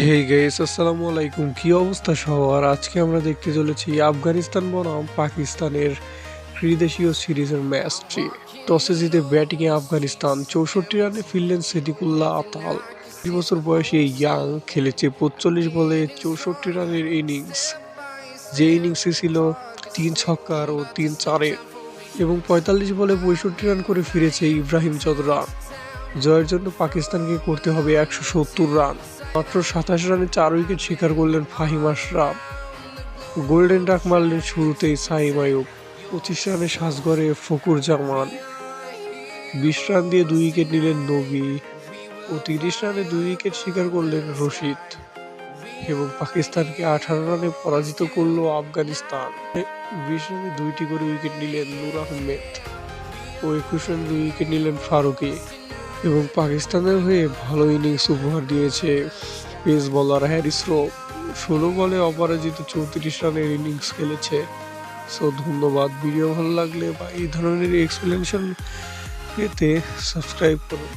Hey guys, আসসালামু আলাইকুম। কি অবস্থা সবার? আজকে আমরা দেখতে চলেছি আফগানিস্তান বনাম পাকিস্তানের ত্রিদেশীয় সিরিজের ম্যাচটি। টসে জিতে ব্যাটিংয়ে আফগানিস্তান 64 রানে ফিরলেন সিদ্দিকুল্লাহ আতাল। 20 বছর বয়সী এই ইয়াং খেলেছে 45 বলে 64 রানের ইনিংস, যে ইনিংসে ছিল 3 ছক্কার ও 3 চারের, এবং 45 বলে 65 রান করে ফিরেছে ইব্রাহিম চৌধুরী। জয়ের জন্য পাকিস্তানকে করতে হবে 170 রান। মাত্র 27 রানে 4 উইকেট শিকার করলেন ফাহিম আশরাফ। গোল্ডেন ডাক মারলেন শুরুতেই সাইম আইয়ুব। 25 রানে সাজঘরে ফকুর জামান। 20 রান দিয়ে 2 উইকেট নিলেন নবী ও 30 রানে 2 উইকেট শিকার করলেন রশিদ, এবং পাকিস্তানকে 18 রানে পরাজিত করল আফগানিস্তান। 20 রানে 2টি করে উইকেট নিলেন নূর আহমেদ ও 21 রানে 2 উইকেট নিলেন ফারুকী। এবং পাকিস্তানের হয়ে ভালো ইনিংস উপহার দিয়েছে পেস বোলার হ্যারিস রফ। 16 বলে অপরাজিত 34 রানের ইনিংস খেলেছে। সো ধন্যবাদ। ভিডিও ভালো লাগলে বা এই ধরনের এক্সপ্লেনেশন পেতে সাবস্ক্রাইব করুন।